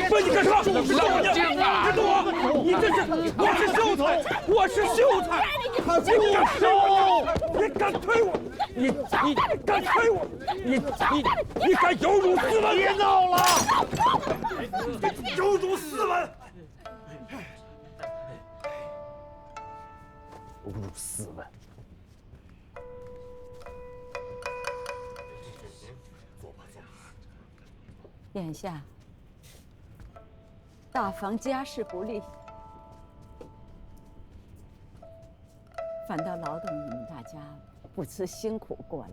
不是你干什么？冷静啊！别动我！你这是我是秀才，我是秀才！你敢推我？你敢推我？你敢推我？你敢有辱斯文？别闹了！有辱斯文！有辱斯文！眼下大房家事不利，反倒劳动你们大家不辞辛苦过来。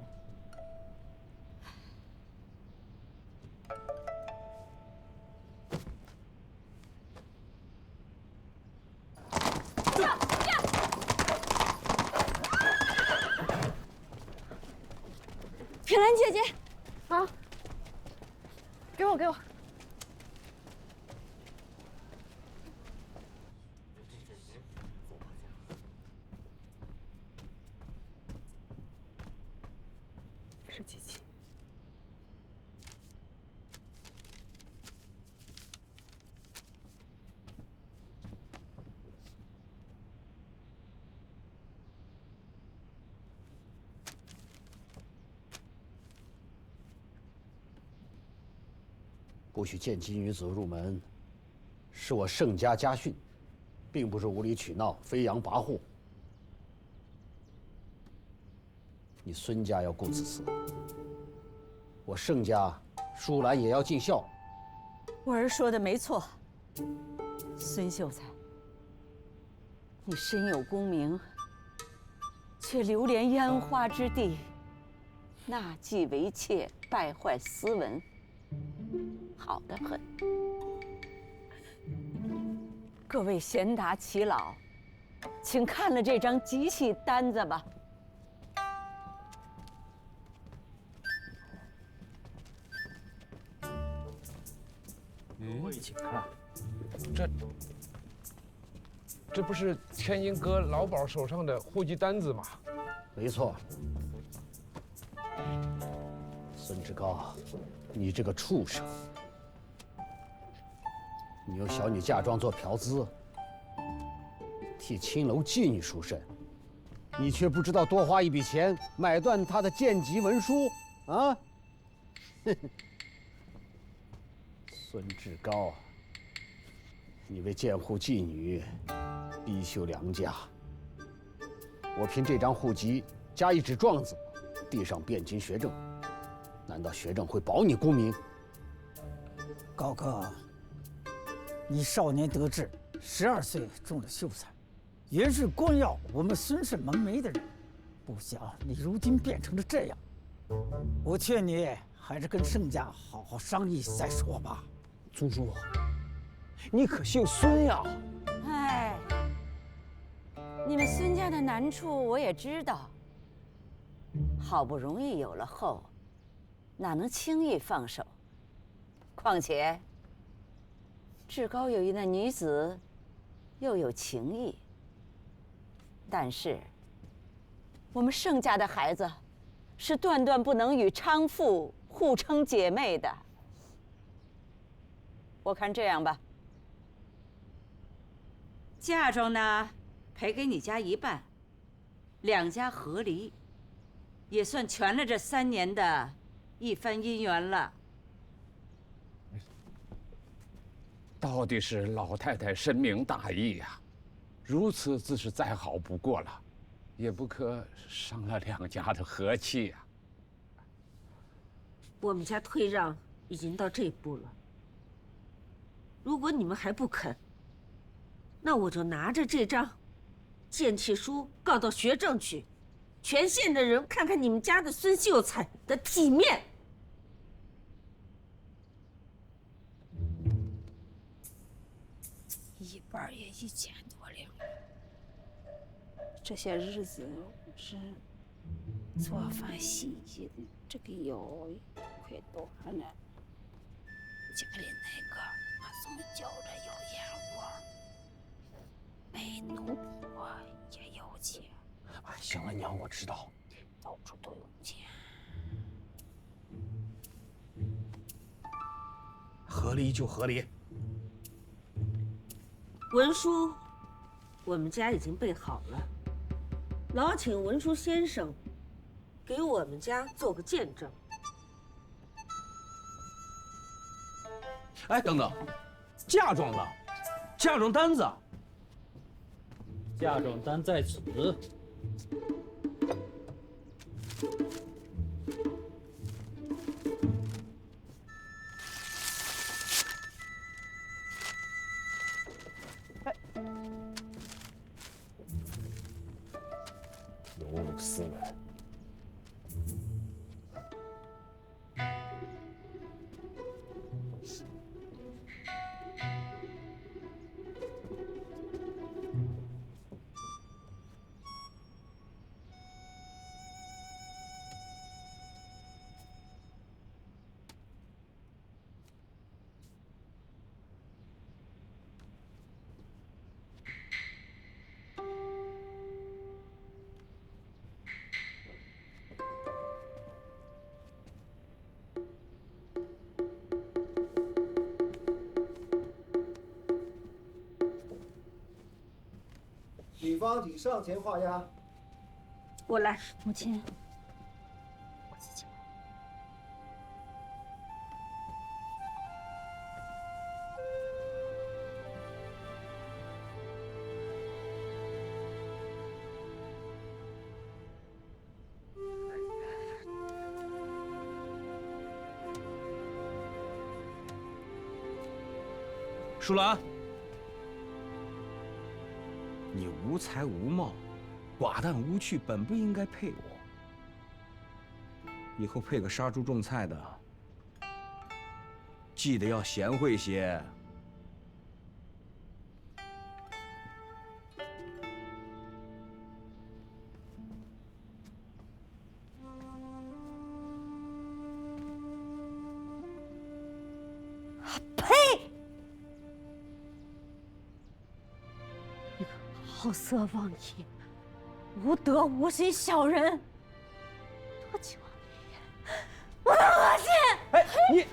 品兰姐姐，啊，给我。是机器。不许见机女子入门，是我盛家家训，并不是无理取闹、飞扬跋扈。你孙家要顾子嗣，我盛家舒兰也要尽孝。我儿说的没错，孙秀才，你身有功名，却流连烟花之地，纳妓为妾，败坏斯文。好得很。各位贤达耆老，请看了这张集气单子吧。我一起看，这不是天鹰阁老鸨手上的户籍单子吗？没错。孙志高，你这个畜生！你有小女嫁妆做嫖资，替青楼妓女赎身，你却不知道多花一笔钱买断她的贱籍文书啊！孙志高，你为贱户妓女逼休良家，我凭这张户籍加一纸状子，递上汴京学政，难道学政会保你功名？高哥，你少年得志，12岁中了秀才，原是光耀我们孙氏门楣的人，不想你如今变成了这样。我劝你还是跟盛家好好商议再说吧。宗叔，你可姓孙呀？哎，你们孙家的难处我也知道。好不容易有了后，哪能轻易放手？况且志高有一那女子，又有情谊。但是我们盛家的孩子，是断断不能与娼妇互称姐妹的。我看这样吧，嫁妆呢赔给你家一半，两家和离，也算全了这3年的一番姻缘了。到底是老太太深明大义呀，如此自是再好不过了，也不可伤了两家的和气呀。我们家退让已经到这一步了，如果你们还不肯，那我就拿着这张贱契书告到学政去，全县的人看看你们家的孙秀才的体面。一半也1000多两，这些日子是做饭洗衣的，这个油快多了。家里那个还总觉着有烟味，没奴婆也有钱。哎，行了，娘，我知道，到处都有钱。合理就合理。文书，我们家已经备好了，劳请文书先生给我们家做个见证。哎，等等，嫁妆呢？嫁妆单子。嫁妆单在此。有辱斯文。女方请上前画押。我来。母亲，我自己。舒兰，你无才无貌，寡淡无趣，本不应该配我。以后配个杀猪种菜的，记得要贤惠些。好色妄言，无德无心小人，多希望你，我的恶心！哎，你。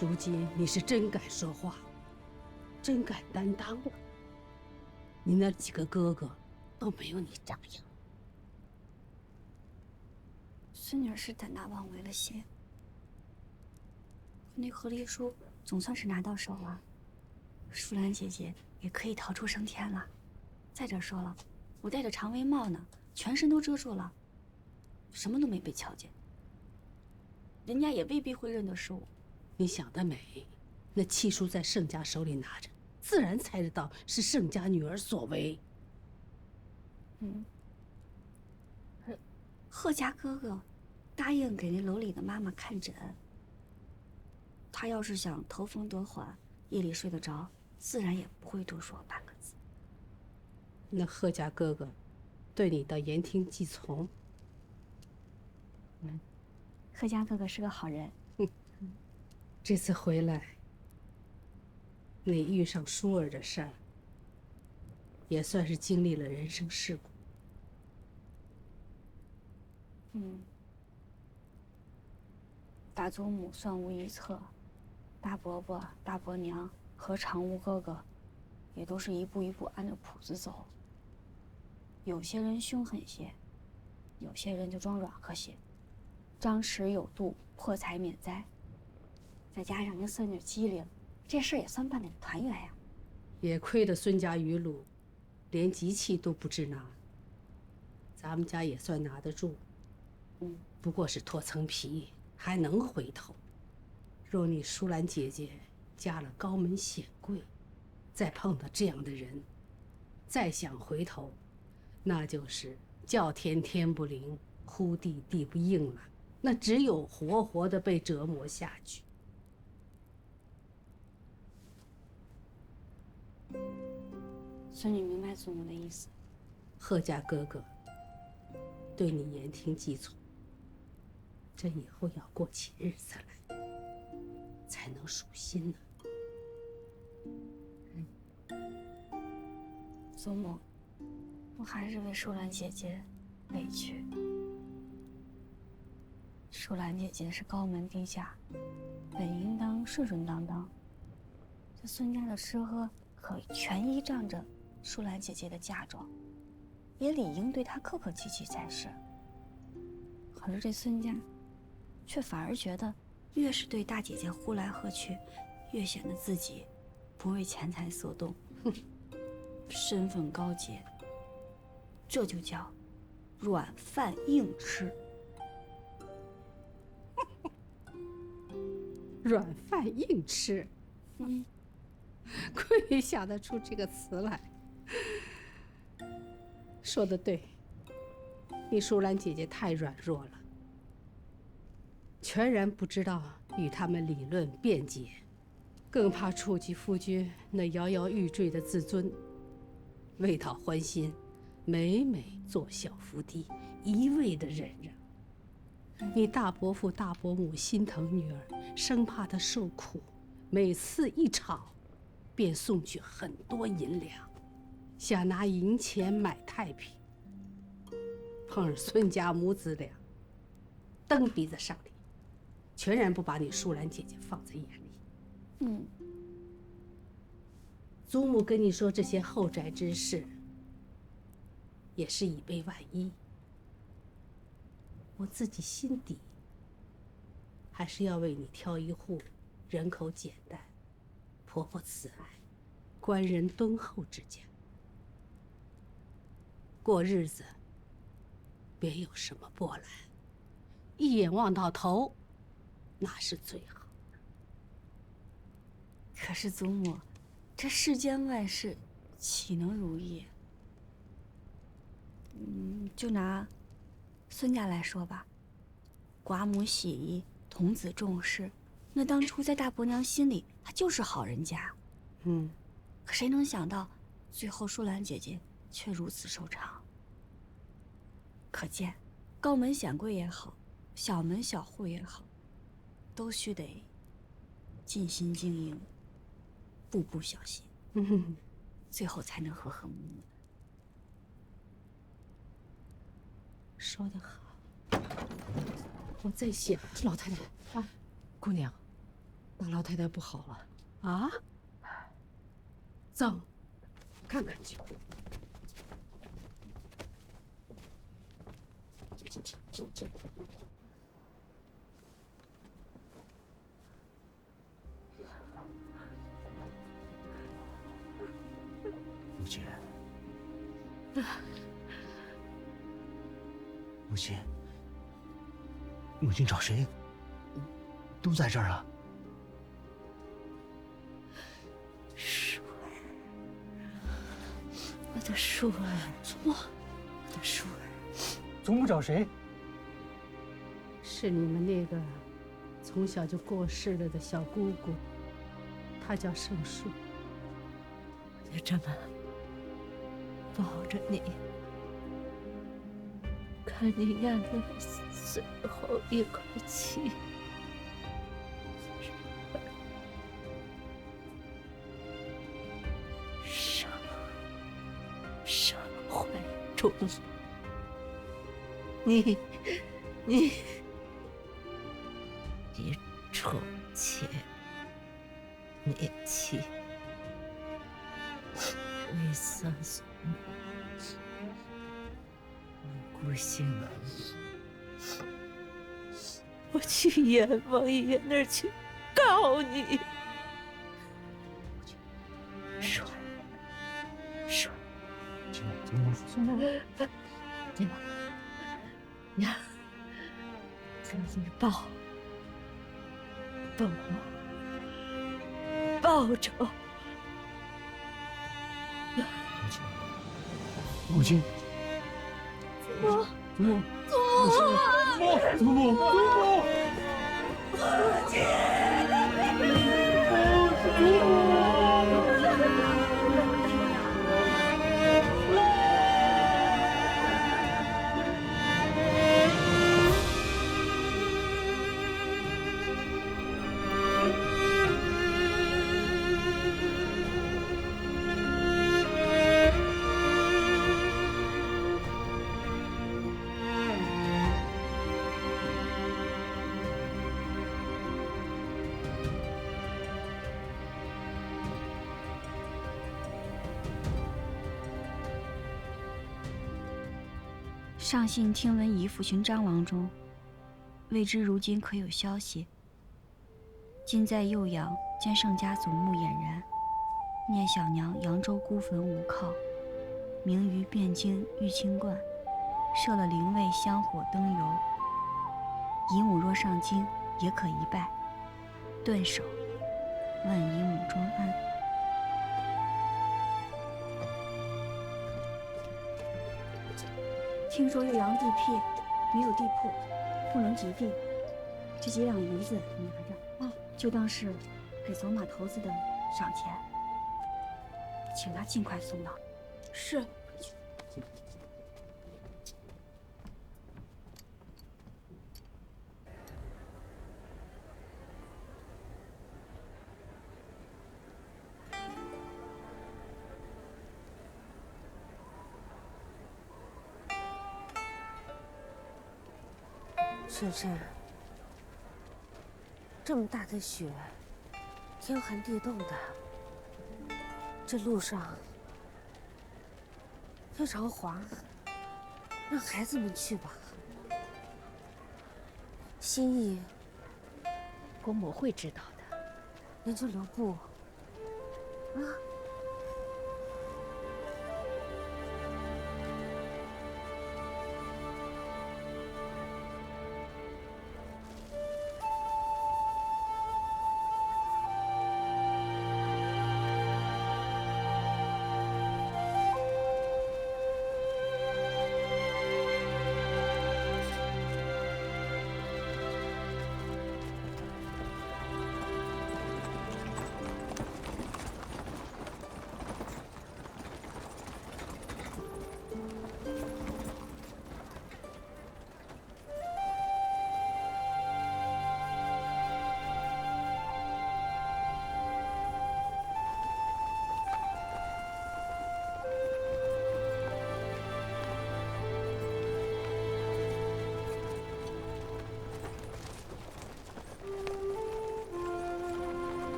如今你是真敢说话，真敢担当了。你那几个哥哥都没有你张扬。孙女是胆大妄为了些，那和离书总算是拿到手了，舒兰姐姐也可以逃出升天了。再者说了，我戴着长围帽呢，全身都遮住了，什么都没被瞧见，人家也未必会认得是我。你想得美，那契书在盛家手里拿着，自然猜得到是盛家女儿所为。贺家哥哥答应给那楼里的妈妈看诊，他要是想头风得缓，夜里睡得着，自然也不会多说半个字。那贺家哥哥对你倒言听计从。贺家哥哥是个好人。这次回来，你遇上舒儿的事儿，也算是经历了人生事故。大祖母算无一策，大伯伯、大伯娘和常务哥哥，也都是一步一步按着谱子走。有些人凶狠些，有些人就装软和些，张弛有度，破财免灾。再加上您孙女机灵，这事也算办得团圆呀。也亏得孙家余禄，连急气都不知拿。咱们家也算拿得住，不过是脱层皮，还能回头。若你舒兰姐姐嫁了高门显贵，再碰到这样的人，再想回头，那就是叫天天不灵，呼地地不应了，那只有活活的被折磨下去。孙女明白祖母的意思。贺家哥哥对你言听计从，这以后要过起日子来，才能舒心呢。祖母，我还是为淑兰姐姐委屈。淑兰姐姐是高门低下，本应当顺顺当当，这孙家的吃喝可全依仗着淑兰姐姐的嫁妆，也理应对她客客气气才是。可是这孙家，却反而觉得，越是对大姐姐呼来喝去，越显得自己不为钱财所动，身份高洁。这就叫软饭硬吃。软饭硬吃，亏想得出这个词来。说得对，你淑兰姐姐太软弱了，全然不知道与他们理论辩解，更怕触及夫君那摇摇欲坠的自尊。为讨欢心，每每做小伏低，一味的忍让。你大伯父大伯母心疼女儿，生怕她受苦，每次一吵，便送去很多银两，想拿银钱买太平。碰上孙家母子俩，蹬鼻子上脸，全然不把你淑兰姐姐放在眼里。祖母跟你说这些后宅之事，也是以备万一。我自己心底还是要为你挑一户人口简单、婆婆慈爱、官人敦厚之家，过日子别有什么波澜，一眼望到头，那是最好的。可是祖母，这世间万事岂能如意？就拿孙家来说吧，寡母喜仪，童子重视，那当初在大伯娘心里，她就是好人家。可谁能想到，最后淑兰姐姐却如此收场。可见，高门显贵也好，小门小户也好，都须得尽心经营，步步小心，最后才能和和睦睦的。说得好。我在想，老太太啊，姑娘，大老太太不好了啊！走，看看去。母亲，母亲，母亲找谁？都在这儿啊。淑儿，我的淑儿，祖母，我的淑儿。祖母找谁？是你们那个从小就过世了的小姑姑，她叫盛树。我就这么抱着你，看你咽了最后一口气，伤怀中，你宠妾灭妻，为丧孙母，孤心而已。我去阎王爷那儿去告你。说，孙母，娘，赶紧抱我，抱着。母亲，祖母，父亲。上信听闻姨父寻张王中，未知如今可有消息。今在右阳见盛家祖墓俨然，念小娘扬州孤坟无靠，明于汴京玉清观，设了灵位香火灯油。姨母若上京，也可一拜，顿首，问姨母庄安。听说右阳地僻，没有地铺，不能及地，这几两银子你拿着啊，就当是给走马头子的赏钱，请他尽快送到。是。婶婶，这么大的雪，天寒地冻的，这路上非常滑，让孩子们去吧。心意，国母会知道的。您就留步，啊。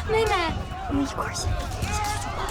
妹妹，我们一块儿下去就好。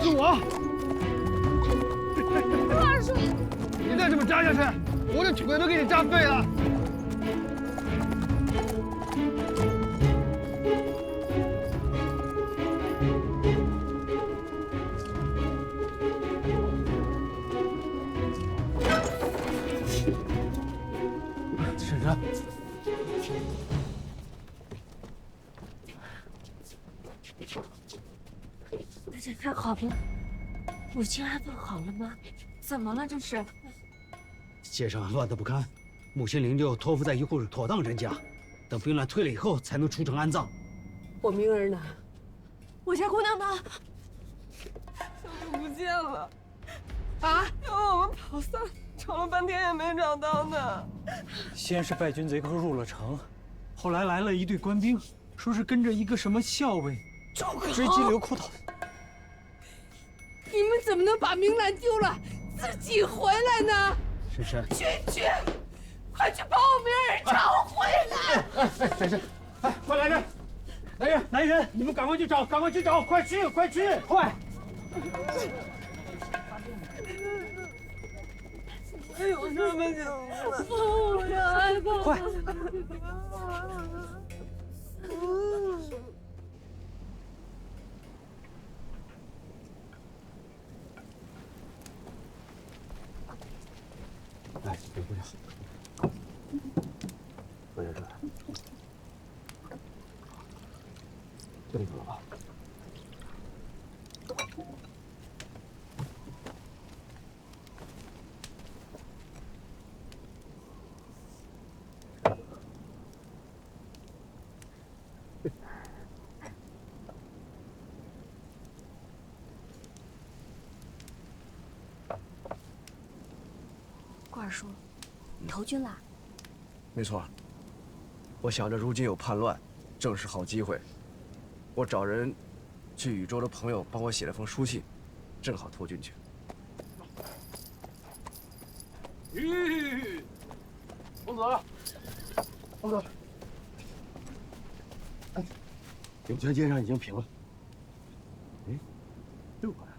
是我。二叔，你再这么扎下去，我这腿都给你扎废了。婶婶。 大家看好了，母亲安顿好了吗？怎么了这是？街上乱得不堪，木心灵就托付在一户妥当人家，等兵乱退了以后才能出城安葬。我明儿呢？我家姑娘呢？就是不见了。啊！因为我们跑散，找了半天也没找到呢。先是败军贼寇入了城，后来来了一队官兵，说是跟着一个什么校尉追击流寇岛。 你们怎么能把明兰丢了，自己回来呢？婶婶，去，快去把我明儿找回来！婶婶，哎，快来人！来人！你们赶快去找，快去！快！还有什么情况？我的爱宝，快！ 来，给姑娘，坐在这儿，这里走了吧。顾二叔，你投军了？没错。我想着如今有叛乱，正是好机会。我找人去禹州的朋友帮我写了封书信，正好投军去。公子，永泉街上已经平了。哎，6个人。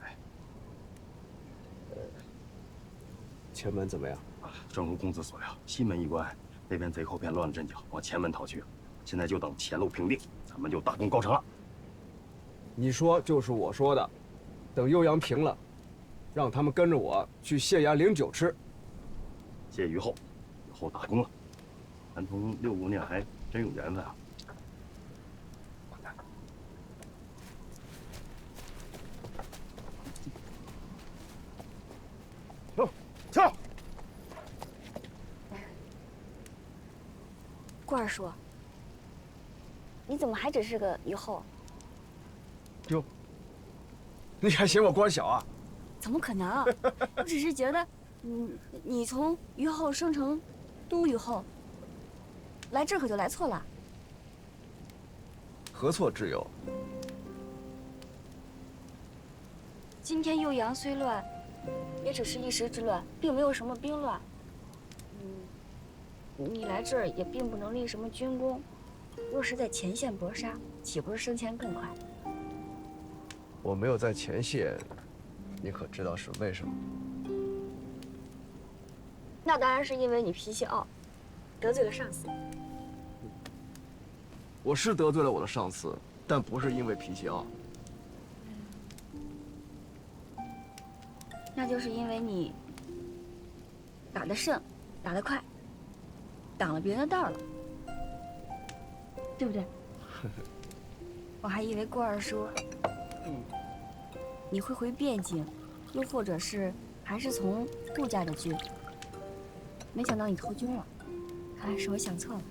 哎，前门怎么样？正如公子所料，西门一关那边贼寇便乱了阵脚，往前门逃去了。现在就等前路平定，咱们就大功告成了。你说就是我说的，等酉阳平了，让他们跟着我去县衙领酒吃。谢于后，以后大功了，咱同六姑娘还真有缘分啊！跳！顾二叔，你怎么还只是个虞后？哟，你还嫌我官小啊？怎么可能？我只是觉得，你从虞后升成都虞后，来这可就来错了。何错之有？今天酉阳虽乱，也只是一时之乱，并没有什么兵乱。你来这儿也并不能立什么军功，若是在前线搏杀，岂不是升迁更快？我没有在前线，你可知道是为什么？那当然是因为你脾气傲，得罪了上司。我是得罪了我的上司，但不是因为脾气傲。那就是因为你打得胜，打得快，挡了别人的道了，对不对？我还以为顾二叔，你会回汴京，又或者是还是从顾家的军，没想到你投军了，看来是我想错了。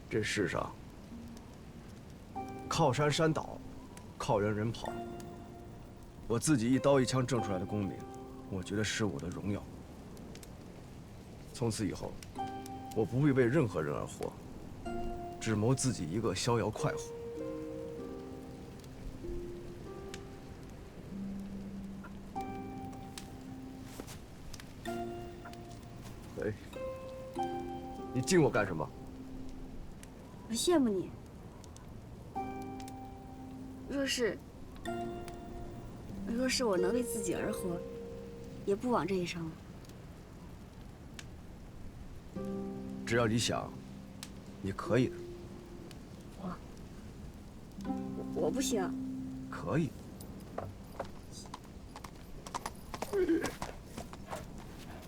这世上，靠山山倒，靠人人跑。我自己一刀一枪挣出来的功名，我觉得是我的荣耀。从此以后，我不会为任何人而活，只谋自己一个逍遥快活。哎，你敬我干什么？我羡慕你。若是我能为自己而活，也不枉这一生了。只要你想，你可以的。我不行。可以。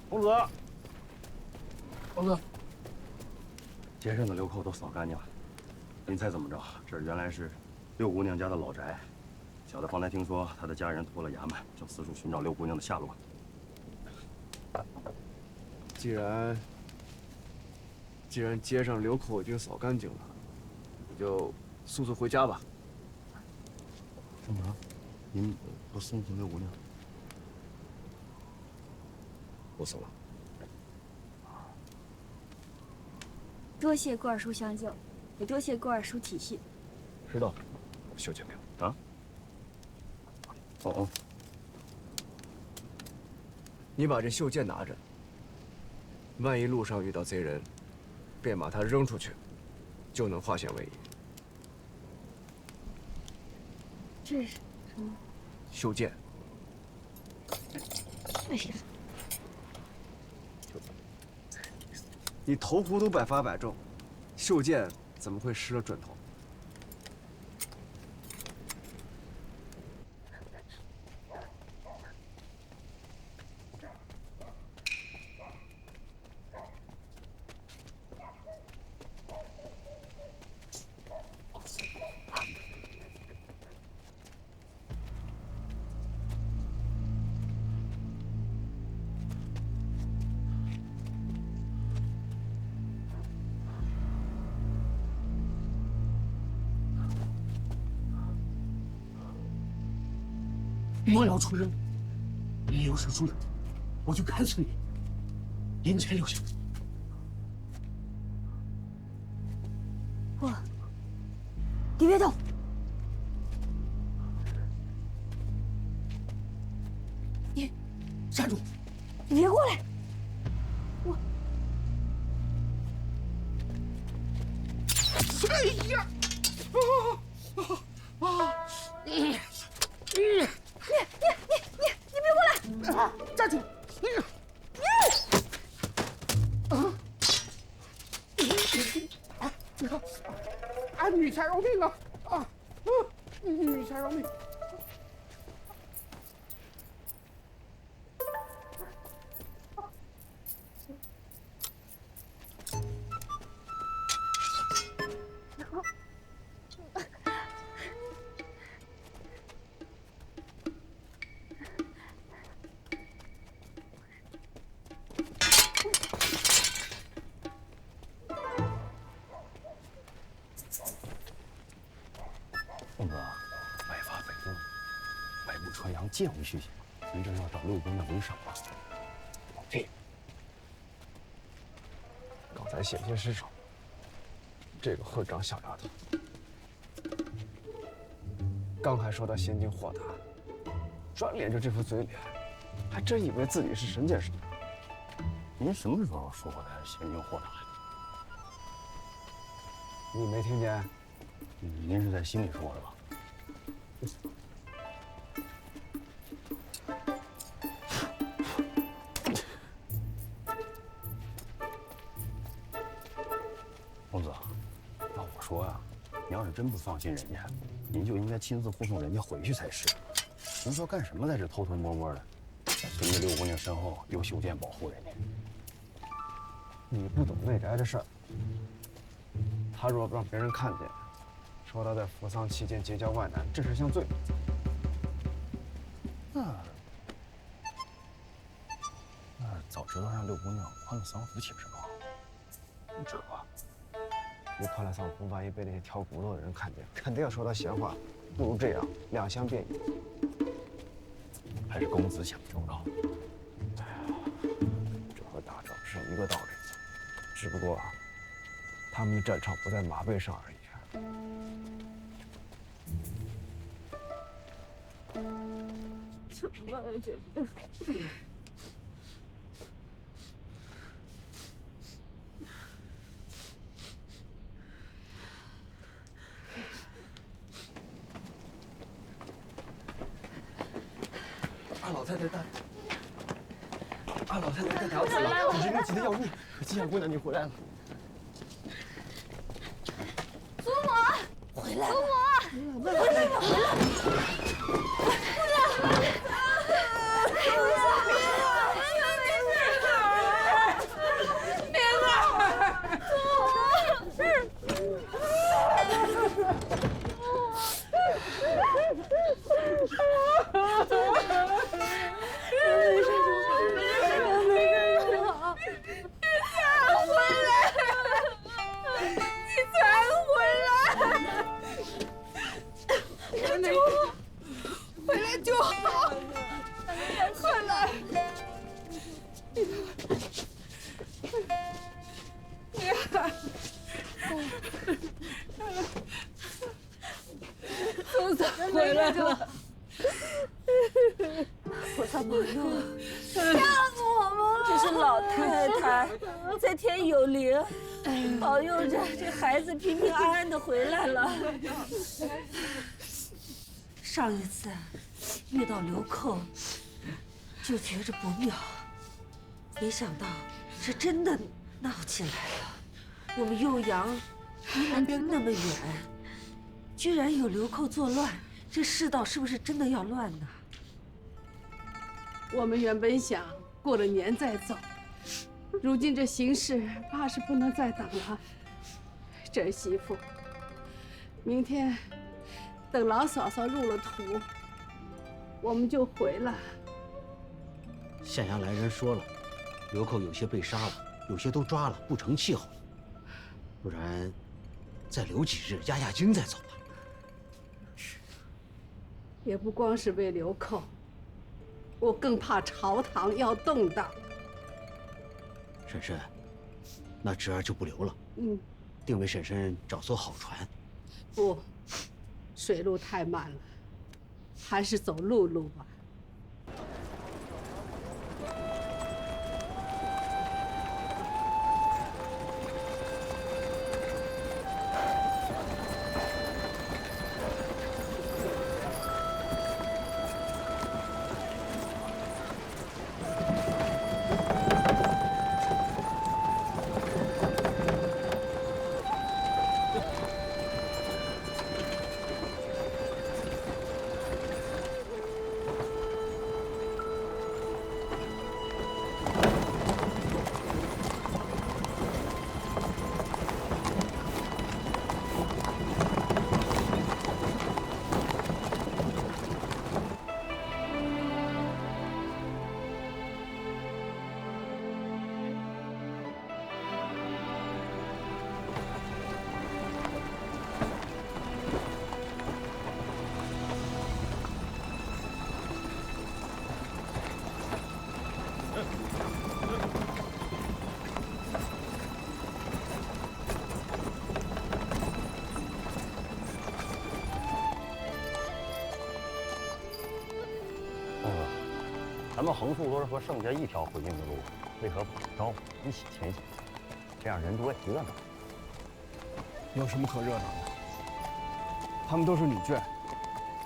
公子，公子，街上的流寇都扫干净了。您猜怎么着？这原来是六姑娘家的老宅。小的方才听说她的家人脱了衙门，正四处寻找六姑娘的下落。既然街上流寇已经扫干净了，你就速速回家吧。怎么了？您不送六姑娘？不送了。多谢郭二叔相救，也多谢郭二叔体恤。知道，秀姐没有啊？哦。你把这袖剑拿着，万一路上遇到贼人，便把它扔出去，就能化险为夷。这是什么？袖剑。为啥？你投壶都百发百中，袖剑怎么会失了准头？莫要出声！你有什么说，我就砍死你，银钱留下。你别动！你站住！你别过来！哎呀！你别过来！站住！女侠饶命啊！女侠饶命！公子，百发百中，百步穿杨，剑无虚席。您这要找六姑娘为什么？刚才险些失手，这个混账小丫头，刚还说她娴静豁达，转脸就这副嘴脸，还真以为自己是神箭手。您什么时候说过她娴静豁达呀？你没听见？您是在心里说的吧？公子，要我说呀，你要是真不放心人家，您就应该亲自护送人家回去才是。您说干什么在这偷偷摸摸的，跟着六姑娘身后用袖剑保护人家？你不懂内宅的事儿。他若不让别人看见，说他在扶丧期间结交外男，这是项罪。那早知道让六姑娘宽了丧服岂不是更好？这，你宽了丧服，万一被那些挑骨头的人看见，肯定要说他闲话。不如这样，两相便宜。还是公子想周到。哎呀，这和打仗是一个道理，只不过他们的战场不在马背上而已。怎么办？这。二老太太带条子了，只是那急得要命。金阳姑娘，你回来了。祖母，回来了！祖母，回来了！回来了！总算回来了。菩萨保佑，吓死我们了！这是老太太在天有灵，保佑着这孩子平平安安的回来了。上一次遇到流寇，就觉着不妙，没想到是真的闹起来了。我们右阳离南京那么远，居然有流寇作乱，这世道是不是真的要乱呢？我们原本想过了年再走，如今这形势怕是不能再等了。这儿媳妇，明天等老嫂嫂入了土，我们就回来。县衙来人说了，流寇有些被杀了，有些都抓了，不成气候。不然，再留几日压压惊再走吧。也不光是为流寇，我更怕朝堂要动荡。婶婶，那侄儿就不留了。定为婶婶找艘好船。不，水路太慢了，还是走陆路吧。咱们横竖都是和盛家一条回京的路，为何不打招呼一起前行？这样人多也热闹。有什么可热闹的？他们都是女眷，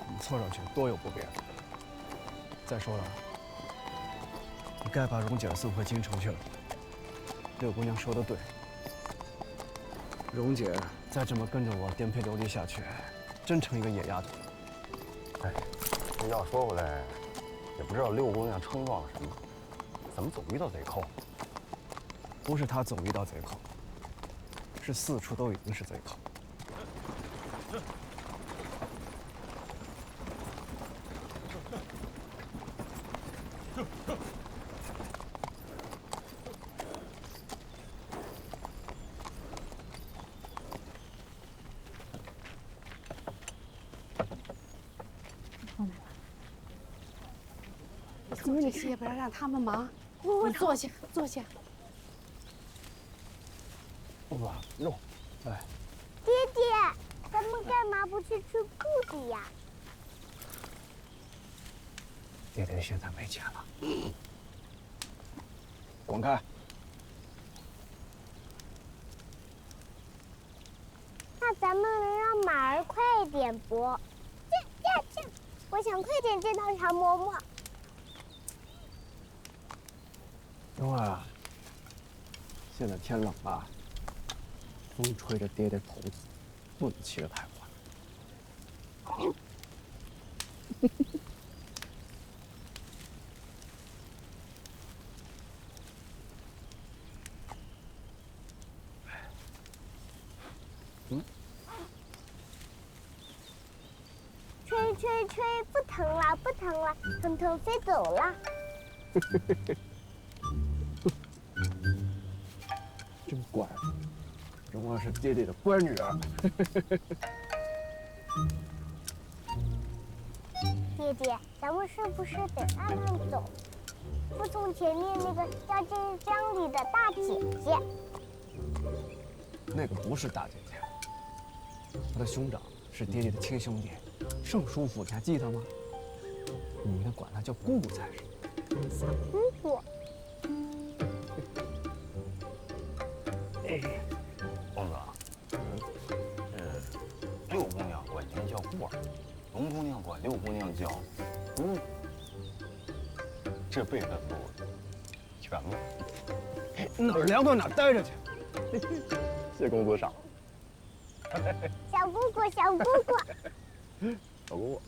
我们凑上去多有不便。再说了，你该把蓉姐送回京城去了。六姑娘说的对，蓉姐再这么跟着我颠沛流离下去，真成一个野丫头。哎，这要说回来，也不知道六姑娘冲撞了什么，怎么总遇到贼寇？不是她总遇到贼寇，是四处都已经是贼寇。怎么你也不要让他们忙，你坐下，坐下。哇，肉，哎，爹爹，咱们干嘛不去吃铺子呀？爹爹现在没钱了，滚开！那咱们能让马儿快一点不？这，我想快点见到常嬷嬷。荣儿啊，现在天冷了，风吹着爹爹头子，不能骑得太快。吹吹吹，不疼了，不疼了，疼疼飞走了。真乖，荣儿是爹爹的乖女儿。爹爹，咱们是不是得慢慢走，服从前面那个要进江里的大姐姐？那个不是大姐姐，她的兄长是爹爹的亲兄弟，盛叔父，你还记得吗？你应该管他叫姑姑才是。小姑姑。公子，六姑娘管您叫过儿，龙姑娘管六姑娘叫姑。这辈子路全了，哪儿凉快哪儿待着去。谢公子赏。小姑姑，小姑姑，小姑姑。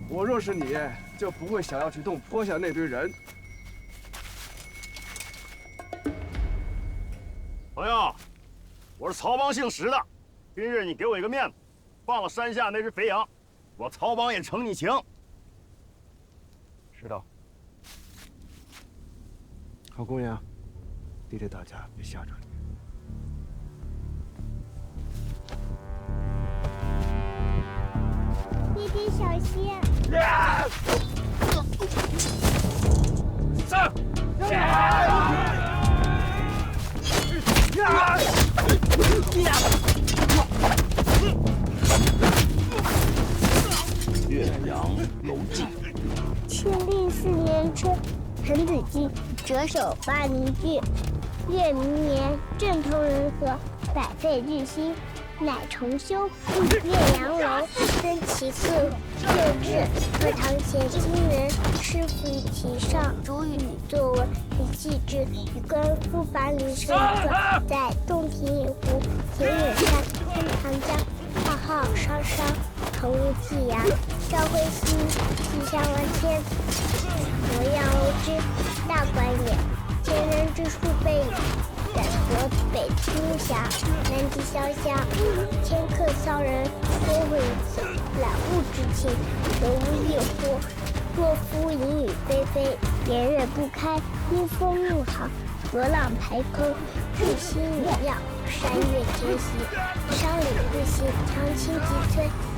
我若是你，就不会想要去动坡下那堆人。朋友，我是曹帮姓石的，今日你给我一个面子，放了山下那只肥羊，我曹帮也承你情。知道。好姑娘，爹爹大家别吓着你。弟弟小心！上！岳阳楼记。庆历4年春，滕子京谪守巴陵郡。越明年，政通人和，百废日兴，乃重修。岳阳楼分其次，旧制，课堂前今人师傅于其上，主语作文以记之。与官夫巴陵生传，在洞庭野湖，田远山，天长江，浩浩汤汤，腾无际涯。朝晖兮，气象万千。鄱阳楼之大观也，前人之数倍矣。远隔北青霞，南极潇湘，迁客骚人，多会于此，览物之情，人无异乎？若夫淫雨霏霏，炎热不开，阴风怒号，河浪排坑，日星雨耀，山岳天息，商旅不息，长青急摧，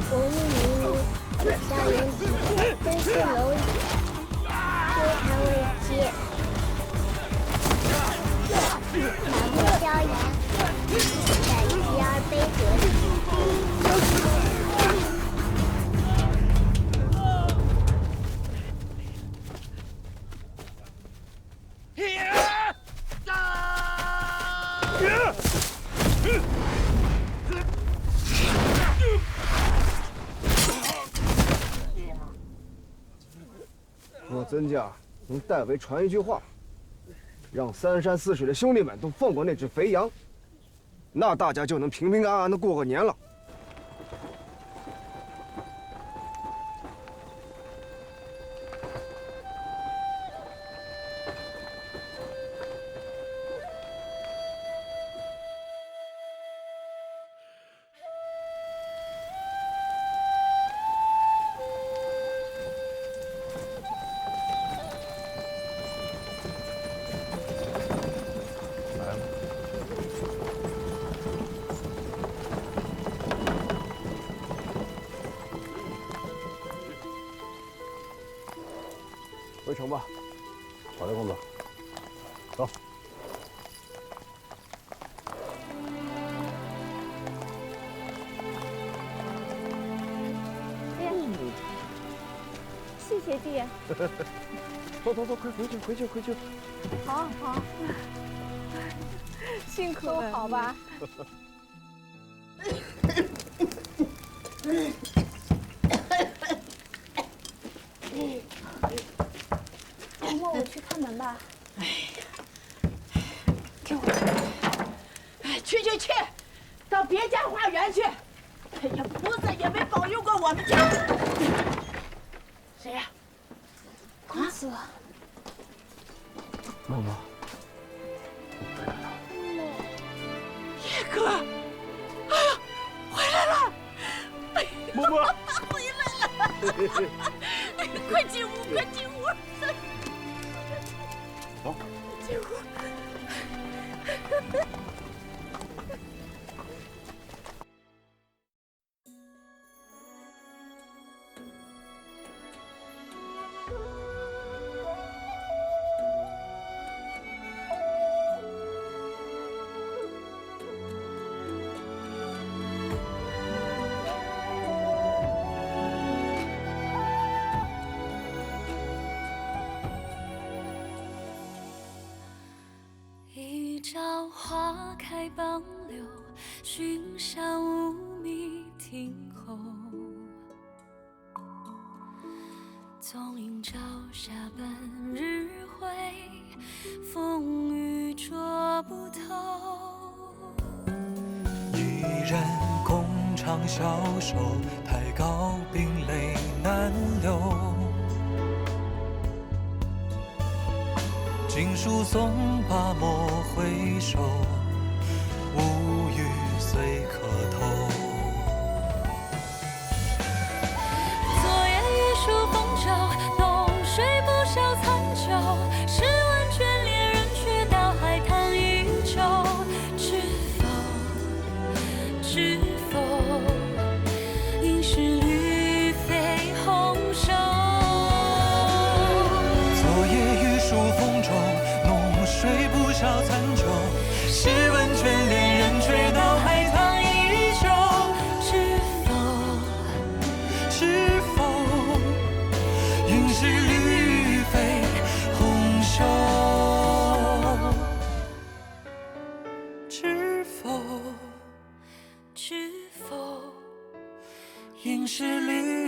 薄雾迷迷，硝烟啼，分四蝼蚁，秋蝉未接。满目萧炎，感极而悲得。若曾家能代为传一句话，让3山4水的兄弟们都放过那只肥羊，那大家就能平平安安的过个年了。成吧。好的，公子。走。谢谢爹。走，快回去。好，辛苦了。都好吧？嬷嬷，我去开门吧。给我去，到别家花园去。哎呀，菩萨也没保佑过我们家。谁呀？公子。嬷嬷。叶哥，哎呀，回来了！嬷嬷，回来了！快进屋！走，进屋。一朝花开傍柳，寻山无觅听候。纵饮朝霞半日晖，风雨捉不透。一人共长消瘦，太高冰泪难流。锦书送罢莫回首，无语随客偷。昨夜玉树风骤，浓水不消残酒。试问眷恋人，却道海棠依旧。知否？应是绿肥红瘦。昨夜玉树风骤，浓水不消残酒。试问眷恋人，却道海棠依旧。知否？应是绿肥红瘦。知否？应是绿。